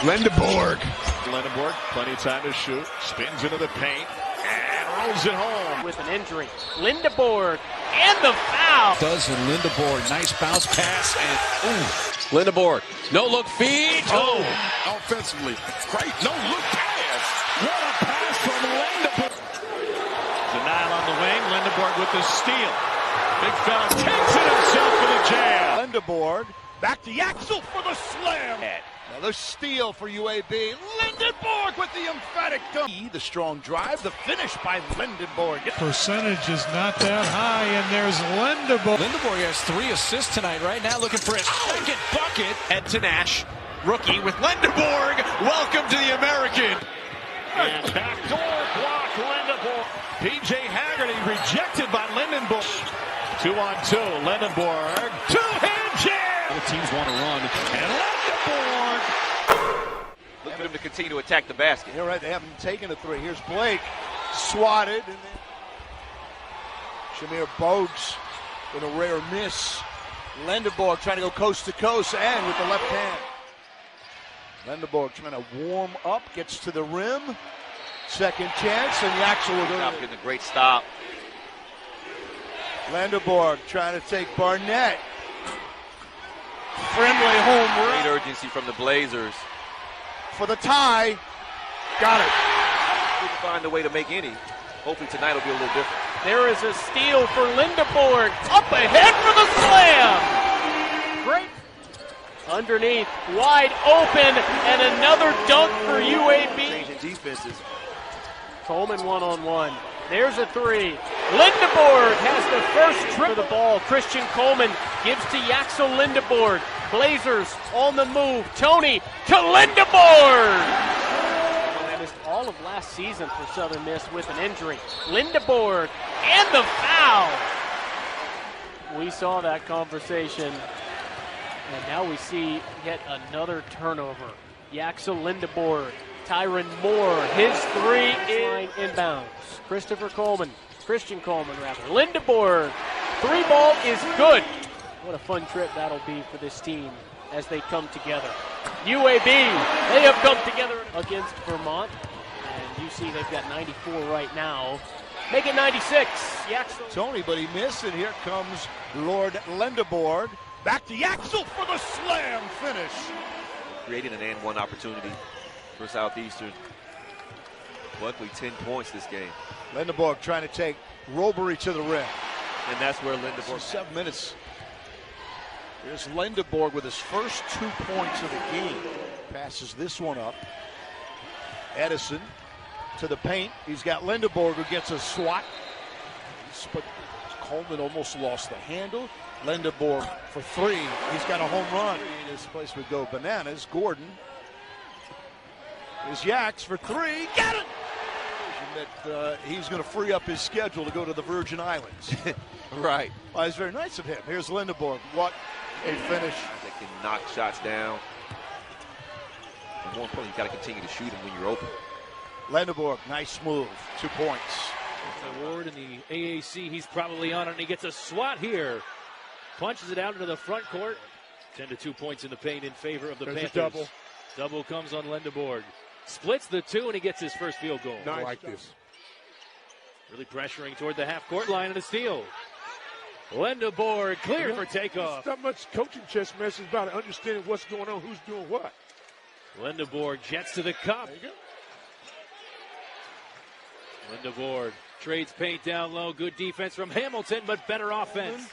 Lendeborg. Lendeborg, plenty of time to shoot. Spins into the paint and rolls it home. With an injury. Lendeborg and the foul. Does in Lendeborg. Nice bounce pass and Lendeborg. No look feed. Oh, offensively. Great. No look pass. What a pass from Lendeborg. Denial on the wing. Lendeborg with the steal. Big fella takes it himself for the jam. Lendeborg back to Yaxel for the slam. Another steal for UAB. Lendeborg with the emphatic dunk. The strong drive, the finish by Lendeborg. Percentage is not that high, and there's Lendeborg. Lendeborg has 3 assists tonight right now, looking for his second bucket. Head to Nash. Rookie with Lendeborg. Welcome to the American. And backdoor block, Lendeborg. PJ Haggerty rejected by Lendeborg. 2-on-2, Lendeborg. Two-hand jam. Both teams want to run. And Lendeborg. Look for them to continue to attack the basket. You're right, they haven't taken a three. Here's Blake, swatted, and then Shamir Bogues with a rare miss. Lendeborg trying to go coast to coast and with the left hand. Lendeborg trying to warm up, gets to the rim. Second chance, and Yaxel will go. Getting a great stop. Lendeborg trying to take Barnett. Friendly home run. Great urgency from the Blazers. For the tie. Got it. We can find a way to make any. Hopefully tonight will be a little different. There is a steal for Lendeborg. Up ahead for the slam. Great. Underneath, wide open, and another dunk for UAB. Changing defenses. Coleman one-on-one. There's a three. Lendeborg has the first trip of the ball. Christian Coleman gives to Yaxel Lendeborg. Blazers on the move. Tony to Lendeborg. Missed all of last season for Southern Miss with an injury. Lendeborg and the foul. We saw that conversation. And now we see yet another turnover. Yaxel Lendeborg. Tyron Moore, his three is inbounds. Christian Coleman rather. Lendeborg, 3-ball is good. What a fun trip that'll be for this team as they come together. UAB, they have come together against Vermont. And you see they've got 94 right now. Make it 96. Yaxel. Tony, but he missed, and here comes Lord Lendeborg. Back to Yaxel for the slam finish. Creating an and one opportunity for Southeastern. Luckily 10 points this game. Lendeborg trying to take Robery to the rim. And that's where Lendeborg. 7 minutes. Here's Lendeborg with his first 2 points of the game. Passes this one up. Edison to the paint. He's got Lendeborg who gets a swat. But Coleman almost lost the handle. Lendeborg for 3. He's got a home run. This place would go bananas. Gordon. Is Yax for 3. Got it! That he's going to free up his schedule to go to the Virgin Islands. Right. Well, it's very nice of him. Here's Lendeborg. What a finish. They can knock shots down. And more importantly, you've got to continue to shoot them when you're open. Lendeborg, nice move. 2 points. Award in the AAC. He's probably on it, and he gets a swat here. Punches it out into the front court. 10 to 2 points in the paint in favor of the Panthers. Double. Double comes on Lendeborg. Splits the 2, and he gets his first field goal. Nice. I like this. Really pressuring toward the half-court line and a steal. Lendeborg clear for takeoff. It's not much coaching chess match. It's about understanding what's going on, who's doing what. Lendeborg jets to the cup. There you go. Lendeborg trades paint down low. Good defense from Hamilton, but better offense.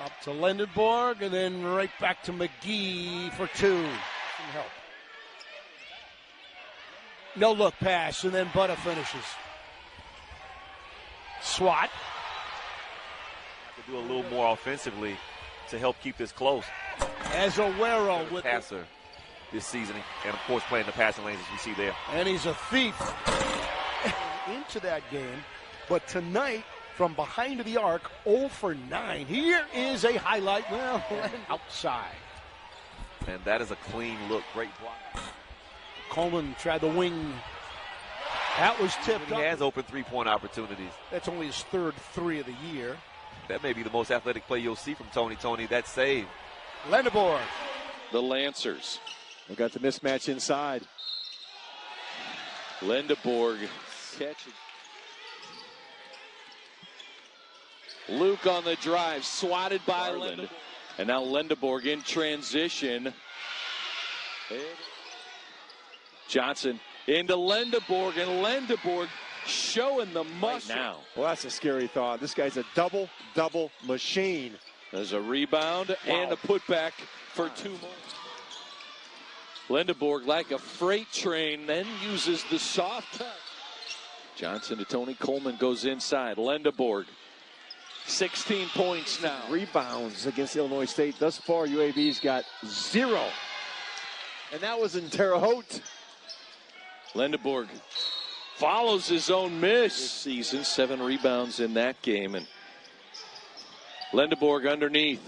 Up to Lendeborg, and then right back to McGee for 2. Some help. No look pass, and then Butter finishes. Swat. To do a little more offensively to help keep this close. Azuero with passer this season, and of course playing the passing lanes as we see there. And he's a thief into that game, but tonight from behind the arc, 0 for 9. Here is a highlight. Well, outside. And that is a clean look. Great block. Coleman tried the wing. That was tipped up. He has open three-point opportunities. That's only his 3rd 3 of the year. That may be the most athletic play you'll see from Tony. That save. Lendeborg. The Lancers We got the mismatch inside. Lendeborg catching. Luke on the drive, swatted by Lendeborg. And now Lendeborg in transition. Johnson into Lendeborg, and Lendeborg showing the muscle now. Well, that's a scary thought. This guy's a double machine. There's a rebound and a putback for 2 more. Lendeborg like a freight train, then uses the soft touch. Johnson to Tony Coleman goes inside. Lendeborg, 16 points now. Rebounds against Illinois State. Thus far, UAB's got 0. And that was in Terre Haute. Lendeborg follows his own miss this season. 7 rebounds in that game. And Lendeborg underneath.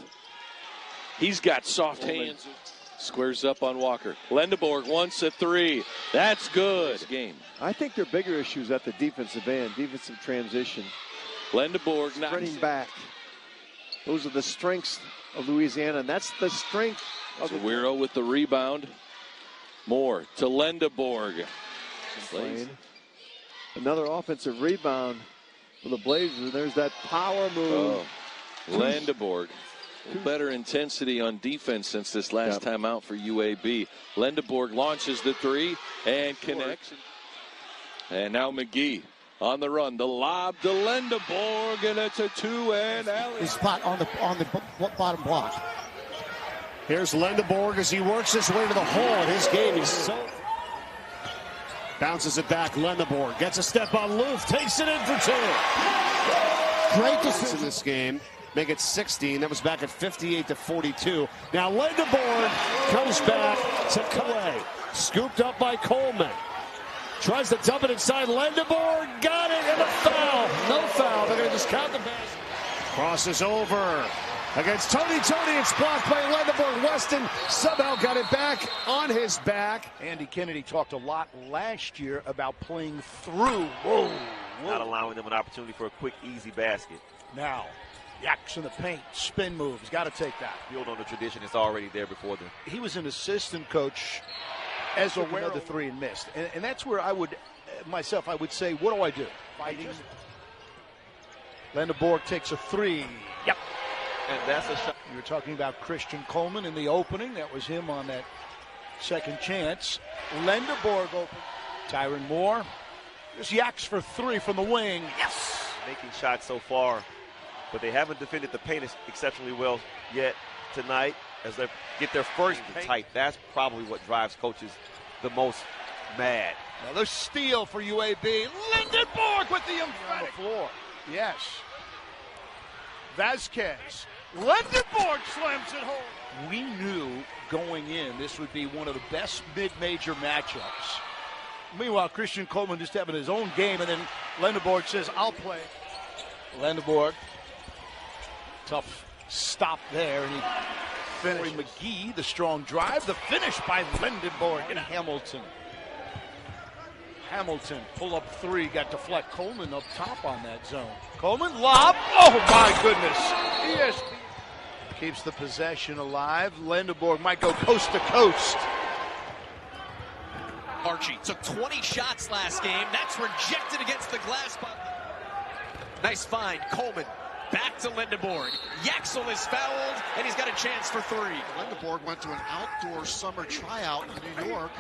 He's got soft hands. Squares up on Walker. Lendeborg wants a 3. That's good. Game. I think their bigger issues at the defensive end, defensive transition. Lendeborg spreading back. Those are the strengths of Louisiana, and that's the strength of Weiro with the rebound. More to Lendeborg. Another offensive rebound for the Blazers. There's that power move. Lendeborg. Better intensity on defense since this last time out for UAB. Lendeborg launches the 3 and connects. And now McGee on the run. The lob to Lendeborg, and it's a 2-and alley. His spot on the bottom block. Here's Lendeborg as he works his way to the hole. His game is so. Bounces it back. Lendeborg gets a step on Loof. Takes it in for 2. Great decision in this game. Make it 16. That was back at 58-42. Now Lendeborg comes back to Clay. Scooped up by Coleman. Tries to dump it inside. Lendeborg got it, and a foul. No foul. They're going to just count the basket. Crosses over against Tony. It's blocked by Lendeborg. Weston somehow got it back on his back. Andy Kennedy talked a lot last year about playing through. Whoa. Not allowing them an opportunity for a quick, easy basket. Now, Yaxel in the paint, spin move. He's got to take that. Build on the tradition. It's already there before them. He was an assistant coach as a another 3 and missed. And that's where I would, myself, I would say, what do I do? Fighting. Lendeborg takes a 3. Yep. And that's a shot. You were talking about Christian Coleman in the opening. That was him on that second chance. Lendeborg open. Tyron Moore. There's Yaxel for 3 from the wing. Yes. Making shots so far, but they haven't defended the paint exceptionally well yet tonight. As they get their first tight, that's probably what drives coaches the most mad. Another steal for UAB. Lendeborg with the emphatic on the floor. Yes. Vasquez. Lendeborg slams it home. We knew going in this would be one of the best mid-major matchups. Meanwhile, Christian Coleman just having his own game, and then Lendeborg says, I'll play. Lendeborg. Tough stop there, and he finished. McGee, the strong drive, the finish by Lendeborg and Hamilton. Hamilton, pull up 3, got deflect. Coleman up top on that zone. Coleman, lob. Oh, my goodness. Yes. Keeps the possession alive. Lendeborg might go coast to coast. Archie took 20 shots last game. That's rejected against the glass. Nice find. Coleman back to Lendeborg. Yaxel is fouled, and he's got a chance for 3. Lendeborg went to an outdoor summer tryout in New York.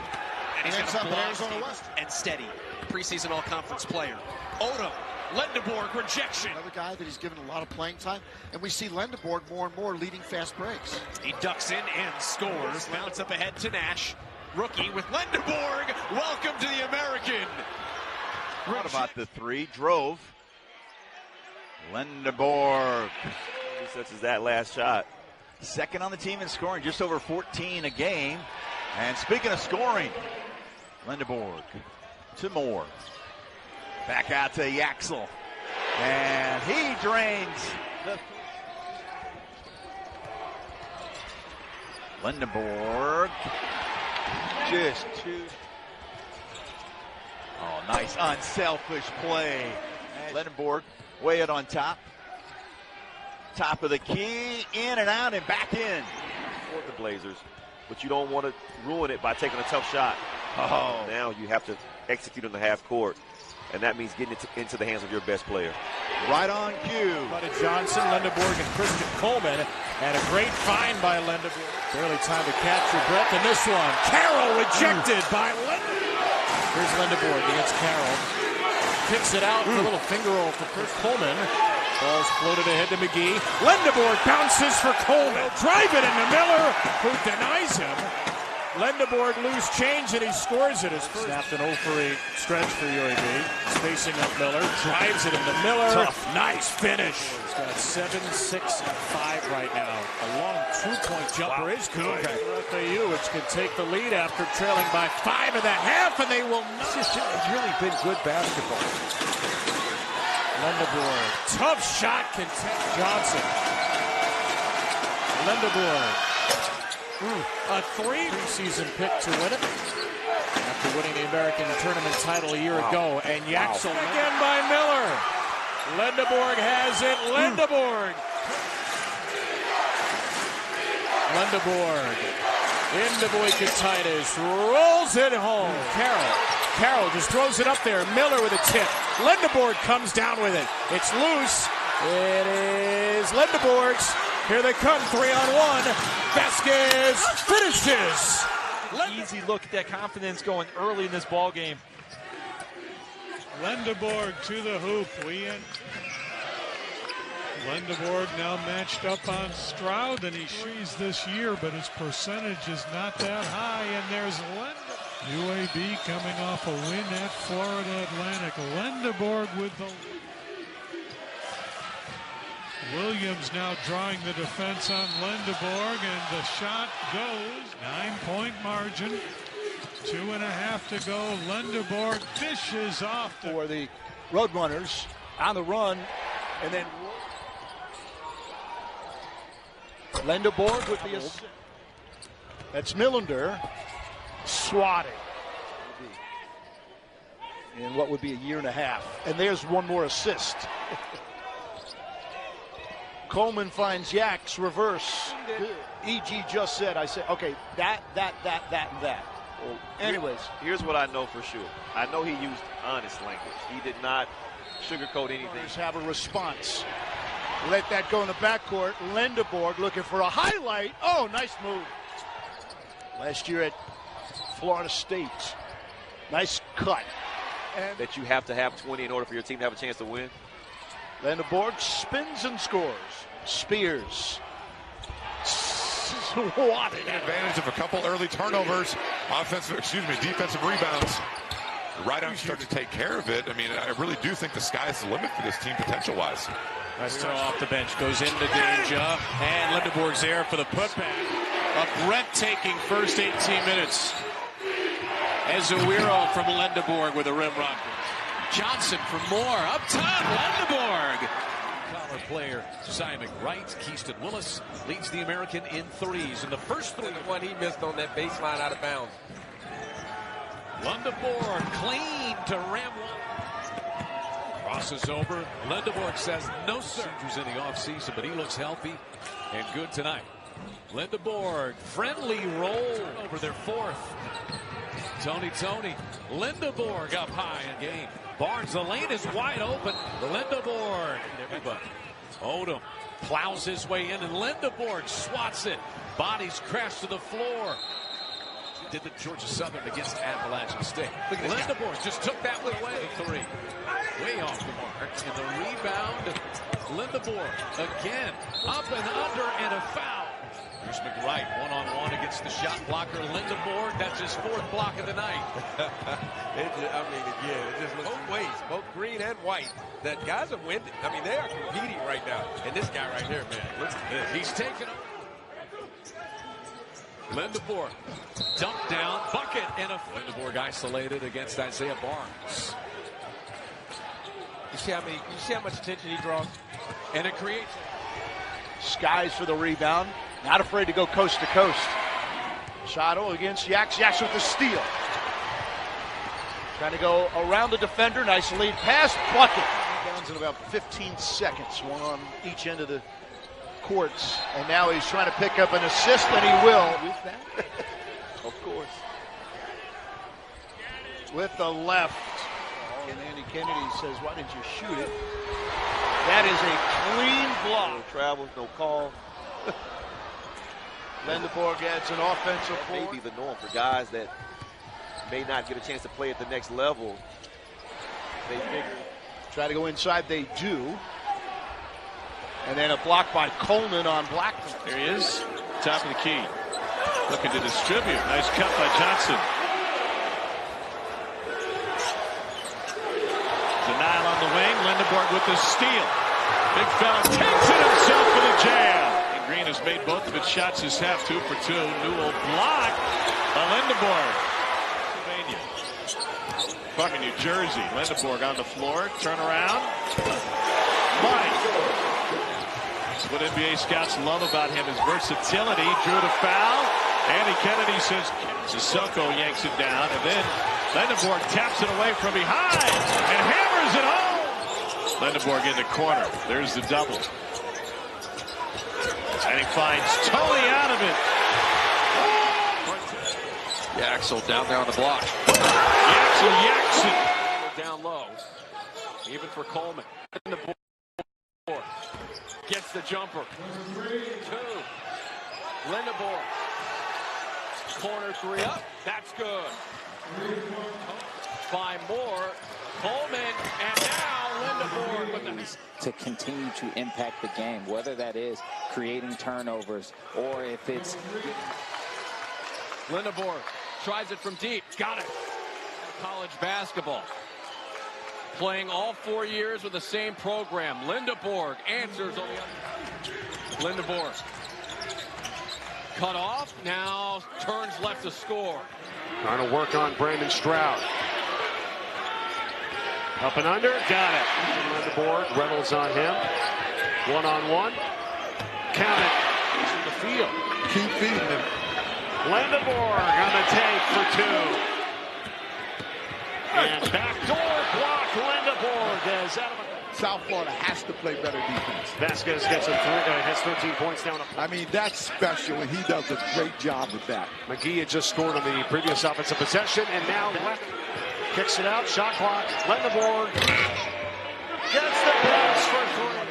And he's ends up in Arizona West. And steady. Preseason all-conference player. Odom. Lendeborg, rejection. Another guy that he's given a lot of playing time. And we see Lendeborg more and more leading fast breaks. He ducks in and scores. Mounts up ahead to Nash. Rookie with Lendeborg. Welcome to the American. What about the 3? Drove. Lendeborg. Such as that last shot. Second on the team in scoring, just over 14 a game. And speaking of scoring, Lendeborg to Moore. Back out to Yaxel. And he drains the Lendeborg. Just 2. Oh, nice unselfish play. Lendeborg way out on top. Top of the key, in and out and back in. For the Blazers, but you don't want to ruin it by taking a tough shot. Oh. Now you have to execute on the half court, and that means getting it into the hands of your best player. Right on cue. Buddy Johnson, Lendeborg, and Christian Coleman. And a great find by Lendeborg. Barely time to catch your breath in this one. Carroll rejected by Lendeborg. Here's Lendeborg against Carroll. Kicks it out for a little finger roll for Chris Coleman. Ball's floated ahead to McGee. Lendeborg bounces for Coleman. Drive it into Miller, who denies him. Lendeborg lose change and he scores it. His first. Snapped an 0-for-8 stretch for UAB. Spacing up Miller. Drives it into Miller. Tough. Nice finish. He's got 7, 6, and 5 right now. A long 2-point jumper is good. Okay. For FAU, which can take the lead after trailing by 5 in the half, and they will not. It's really been good basketball. Lendeborg. Tough shot contest. Johnson. Lendeborg. A 3-season pick to win it after winning the American tournament title a year ago. And Yaxel again by Miller. Lendeborg has it. Lendeborg. Lendeborg into Boykatitis. Rolls it home. Carroll just throws it up there. Miller with a tip. Lendeborg comes down with it. It's loose. It is Lendeborg's. Here they come, 3-on-1. Vasquez finishes. Easy look at that confidence going early in this ball game. Lendeborg to the hoop. Lendeborg now matched up on Stroud, and he shoots this year, but his percentage is not that high. And there's UAB coming off a win at Florida Atlantic. Lendeborg with the... Williams now drawing the defense on Lendeborg, and the shot goes. 9-point margin. 2.5 to go. Lendeborg dishes off for the Roadrunners on the run, and then Lendeborg with the assist. That's Millender swatting in what would be a year and a half. And there's one more assist. Coleman finds Yax, reverse. EG just said, I said, okay, that, and that. Well, anyways. Here's what I know for sure. I know he used honest language. He did not sugarcoat anything. Have a response. Let that go in the backcourt. Lendeborg looking for a highlight. Oh, nice move. Last year at Florida State. Nice cut. And that you have to have 20 in order for your team to have a chance to win. Lendeborg spins and scores. Spears. What taking advantage of a couple early turnovers, defensive rebounds. Right out, start to take care of it. I mean, I really do think the sky's the limit for this team potential-wise. Nice throw off the bench, goes into danger, and Lendeborg's there for the putback. A breathtaking first 18 minutes. Ezuero from Lendeborg with a rim rocket. Johnson for more, up top, Lendeborg. Collar player Simon Wright, Keaston Willis leads the American in threes. In the first three, the one he missed on that baseline out of bounds. Lendeborg clean to rim one. Crosses over. Lendeborg says no surgeries in the offseason, but he looks healthy and good tonight. Lendeborg, friendly roll over their fourth. Tony. Lendeborg up high in game. Barnes, the lane is wide open. Lendeborg. Everybody. Odom plows his way in, and Lendeborg swats it. Bodies crash to the floor. Did the Georgia Southern against Appalachian State. Lendeborg just took that one away. Three. Way off the mark. And the rebound. Lendeborg again. Up and under, and a foul. Here's McWright, one-on-one against the shot blocker, Lendeborg. That's his fourth block of the night. It just looks both ways, both green and white. That guys are winning. I mean, they are competing right now. And this guy right here, man, looks good. He's taking over. Lendeborg, dump down, bucket, and a Lendeborg isolated against Isaiah Barnes. You see how much attention he draws? And it creates. Skies for the rebound. Not afraid to go coast to coast. Shotto against Yax. Yax with the steal. Trying to go around the defender. Nice lead pass. Bucket. Rebounds in about 15 seconds. One on each end of the courts. And now he's trying to pick up an assist, and he will. with the left. Oh, and Andy Kennedy says, why didn't you shoot it? That is a clean block. No travels, no call. Lendeborg adds an offensive That may be the norm for guys that may not get a chance to play at the next level. They figure. Try to go inside, they do. And then a block by Coleman on Blackman. There he is, top of the key. Looking to distribute. Nice cut by Johnson. Denial on the wing. Lendeborg with the steal. Big fella takes it himself for the jam. And Green has made both of its shots this half, 2 for 2. Newell blocked by Lendeborg. Pennsylvania. Fucking New Jersey. Lendeborg on the floor. Turn around. Mike. That's what NBA scouts love about him, his versatility. Drew the foul. Andy Kennedy says Sissoko yanks it down, and then Lendeborg taps it away from behind and hammers it home. Lendeborg in the corner. There's the double. And he finds Tony out of it. Yaxel down there on the block. Yaxel. Down low. Even for Coleman. Lendeborg gets the jumper. 2. Lendeborg. Corner 3 up. That's good. 5 more. Coleman, and now Lendeborg with the... To continue to impact the game, whether that is creating turnovers or if it's... Lendeborg tries it from deep. Got it. College basketball. Playing all 4 years with the same program. Lendeborg answers on the other. Lendeborg. Cut off, now turns left to score. Trying to work on Brandon Stroud. Up and under, got it. Lendeborg, Reynolds on him. One-on-one. Count it. He's in the field. Keep feeding him. Lendeborg on the take for 2. And backdoor block, Lendeborg is out of a... South Florida has to play better defense. Vasquez gets has 13 points down. I mean, that's special, and he does a great job with that. McGee had just scored on the previous offensive possession, and now kicks it out. Shot clock. Lendeborg gets the pass for 3.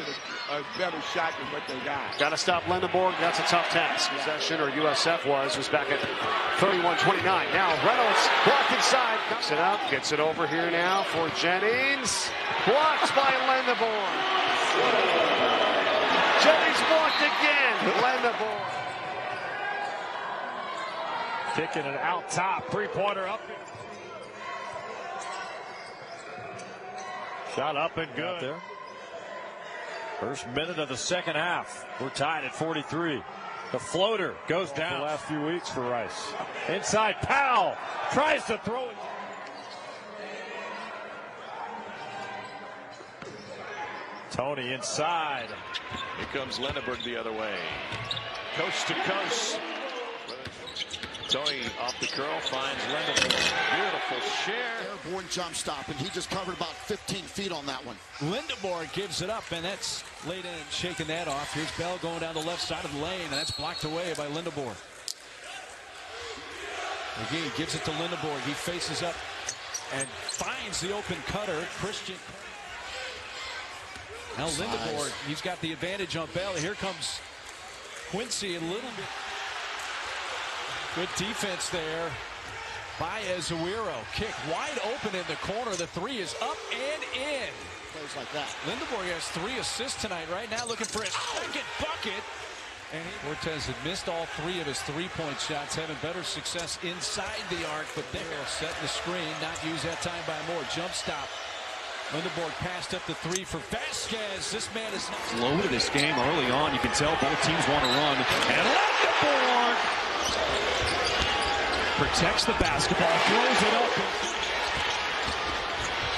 A better shot than what they got. Got to stop Lendeborg. That's a tough task. Possession, or USF was back at 31-29. Now Reynolds blocked inside. Cuts it out. Gets it over here now for Jennings. Blocked by Lendeborg. Jennings blocked again. Lendeborg. Kicking it out top. 3-pointer up. Shot up and good. There. First minute of the second half. We're tied at 43. The floater goes down. The last few weeks for Rice. Inside, Powell tries to throw it. Tony inside. Here comes Lendeborg the other way. Coast to coast. Tony off the curl finds Lendeborg. Beautiful share. Airborne jump stop, and he just covered about 15 feet on that one. Lendeborg gives it up, and that's laid in and shaking that off. Here's Bell going down the left side of the lane, and that's blocked away by Lendeborg. McGee gives it to Lendeborg. He faces up and finds the open cutter, Christian. Now Lendeborg, he's got the advantage on Bell. Here comes Quincy a little bit. Good defense there by Azuero. Kick wide open in the corner. The 3 is up and in. Plays like that. Lendeborg has 3 assists tonight. Right now looking for his second bucket. And Cortez had missed all 3 of his 3-point shots, having better success inside the arc, but they're setting the screen, not used that time by Moore. Jump stop. Lendeborg passed up the 3 for Vasquez. This man is low to this game early on. You can tell both teams want to run. And Lendeborg protects the basketball, throws it up.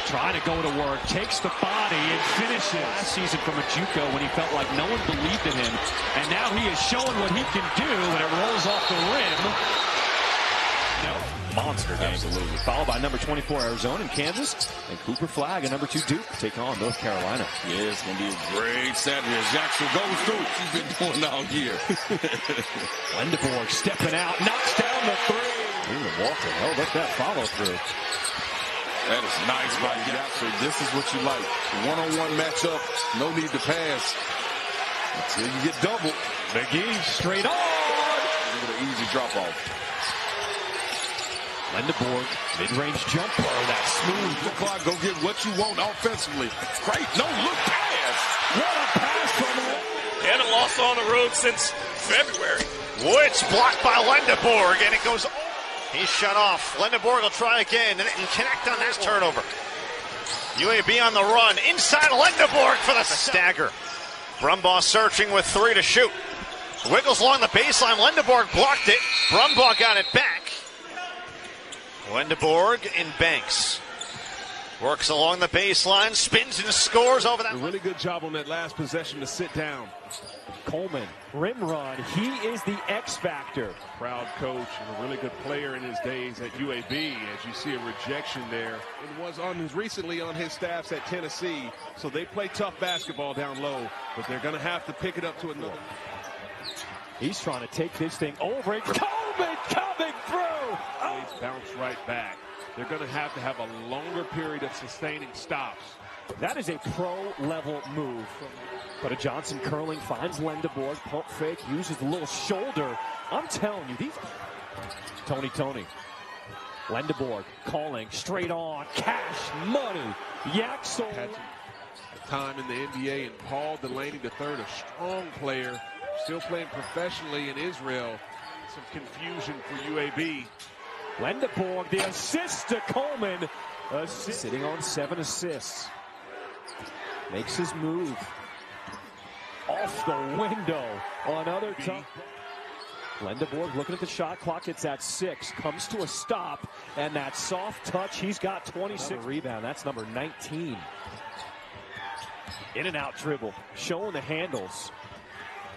Trying to go to work, takes the body and finishes. Last season from a JUCO when he felt like no one believed in him. And now he is showing what he can do when it rolls off the rim. Monster game. Absolutely. Followed by number 24 Arizona and Kansas, and Cooper Flagg and number 2 Duke take on North Carolina. Yeah, it's going to be a great Saturday as Yaxel goes through. He's been doing all year. Lendeborg stepping out, knocks down the 3. Walker held up that follow through. That is nice by Yaxel. This is what you like. One-on-one matchup. No need to pass until you get doubled. McGee straight on. Look at an easy drop-off. Lendeborg, mid-range jumper. That smooth. The clock, go get what you want offensively. Great no-look pass. What a pass from Lendeborg. Hadn't lost on the road since February. Woods blocked by Lendeborg, and it goes. He's shut off. Lendeborg will try again and connect on that turnover. UAB on the run. Inside Lendeborg for the stagger. Brumbaugh searching with 3 to shoot. Wiggles along the baseline. Lendeborg blocked it. Brumbaugh got it back. Lendeborg in Banks. Works along the baseline. Spins and scores over that. A really good job on that last possession to sit down. Coleman, rim run. He is the X factor. Proud coach and a really good player in his days at UAB. As you see a rejection there. It was recently on his staffs at Tennessee. So they play tough basketball down low, but they're going to have to pick it up to another. He's trying to take this thing over. Coleman coming through. Oh. Bounce right back. They're going to have a longer period of sustaining stops. That is a pro-level move. But a Johnson curling finds Lendeborg. Pump fake, uses the little shoulder. I'm telling you, these... Tony. Lendeborg calling, straight on, cash money. Yaxel. Time in the NBA, and Paul Delaney III, a strong player, still playing professionally in Israel. Some confusion for UAB. Lendeborg, the assist to Coleman. Sitting on 7 assists. Makes his move. Off the window. Another tough. Lendeborg looking at the shot clock. It's at 6. Comes to a stop. And that soft touch. He's got 26. Rebound. That's number 19. In and out dribble. Showing the handles.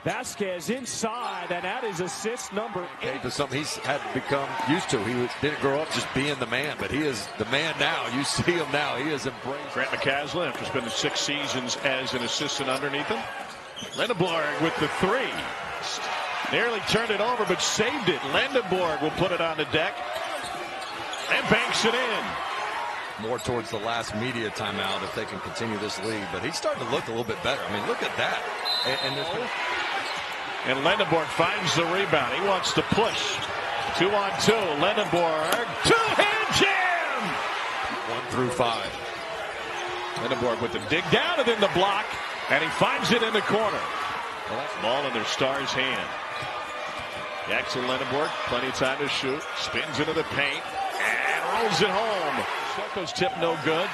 Vasquez inside, and that is assist number 8. To something he's had to become used to. He didn't grow up just being the man, but he is the man now. You see him now. He is embraced. Grant McCaslin, after spending 6 seasons as an assistant underneath him. Lendeborg with the 3. Nearly turned it over, but saved it. Lendeborg will put it on the deck and banks it in. More towards the last media timeout if they can continue this lead, but he's starting to look a little bit better. I mean, look at that. And Lendeborg finds the rebound. He wants to push. 2-on-2. Lendeborg. 2-hand jam. 1 through 5. Lendeborg with the dig down and then the block. And he finds it in the corner. Well, that's ball in their star's hand. Yaxel Lendeborg, plenty of time to shoot. Spins into the paint and rolls it home. Soko's tip no good.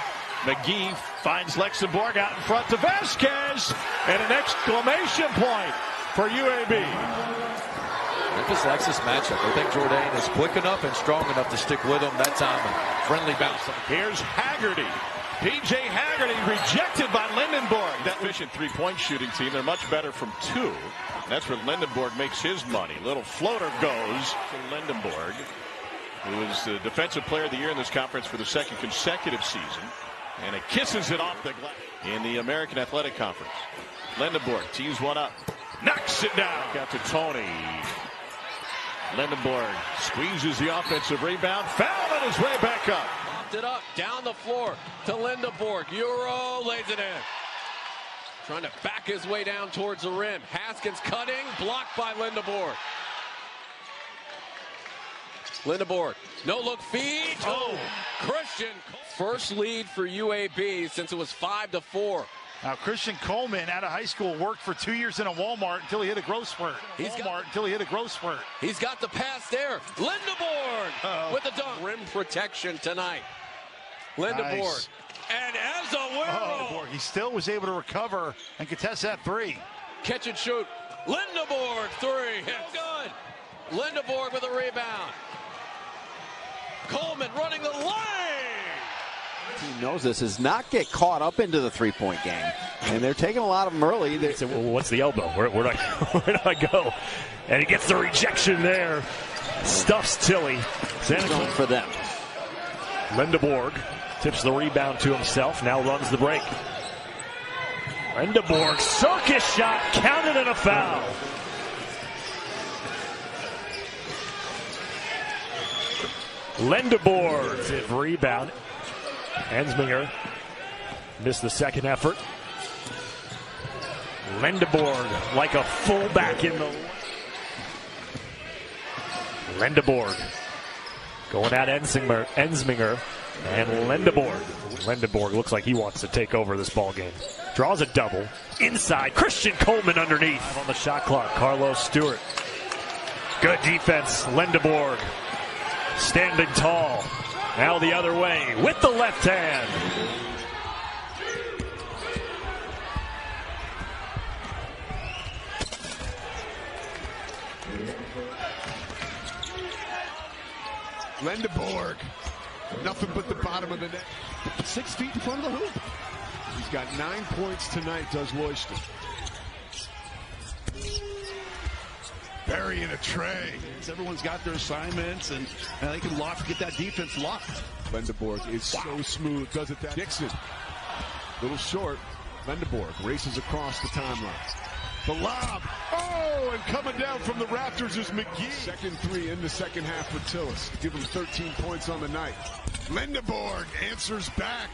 McGee finds Luxembourg out in front to Vasquez. And an exclamation point for UAB. Memphis likes this matchup. I think Jourdain is quick enough and strong enough to stick with him that time. A friendly bounce. Here's Haggerty. P.J. Haggerty rejected by Lendeborg. That efficient three-point shooting team. They're much better from 2. That's where Lendeborg makes his money. Little floater goes to Lendeborg, who is the defensive player of the year in this conference for the 2nd consecutive season. And it kisses it off the glass in the American Athletic Conference. Lendeborg tees one up. Knocks it down. Out to Tony. Lendeborg squeezes the offensive rebound. Foul on his way back up. Popped it up, down the floor to Lendeborg. Euro lays it in. Trying to back his way down towards the rim. Haskins cutting, blocked by Lendeborg. Lendeborg, no look feed. Oh, Christian. First lead for UAB since it was 5-4. Now Christian Coleman out of high school worked for 2 years in a Walmart until he hit a growth spurt. Until he hit a growth spurt. He's got the pass there. Lendeborg with the dunk. Rim protection tonight. Lendeborg. Nice. And as a winner. He still was able to recover and contest that 3. Catch and shoot. Lendeborg 3. Good. Lendeborg with a rebound. Coleman running the lane. Team knows this is not get caught up into the three-point game, and they're taking a lot of them early. So, well, what's the elbow? Where do I go? And he gets the rejection there. Stuffs Tilly. Zone for them. Lendeborg tips the rebound to himself. Now runs the break. Lendeborg circus shot counted and a foul. Lendeborg rebound. Ensminger missed the second effort. Lendeborg like a fullback in the... Lendeborg going at Ensminger and Lendeborg. Lendeborg looks like he wants to take over this ball game. Draws a double. Inside, Christian Coleman underneath. On the shot clock, Carlos Stewart. Good defense, Lendeborg. Standing tall. Now the other way with the left hand. Lendeborg, nothing but the bottom of the net. 6 feet in front of the hoop. He's got 9 points tonight, does Loyster. Burying a tray. Everyone's got their assignments, and they can get that defense locked. Lendeborg is so smooth, does it that. Dixon, little short. Lendeborg races across the timeline. The lob. Oh, and coming down from the Raptors is McGee. Second three in the second half for Tillis. Give him 13 points on the night. Lendeborg answers back.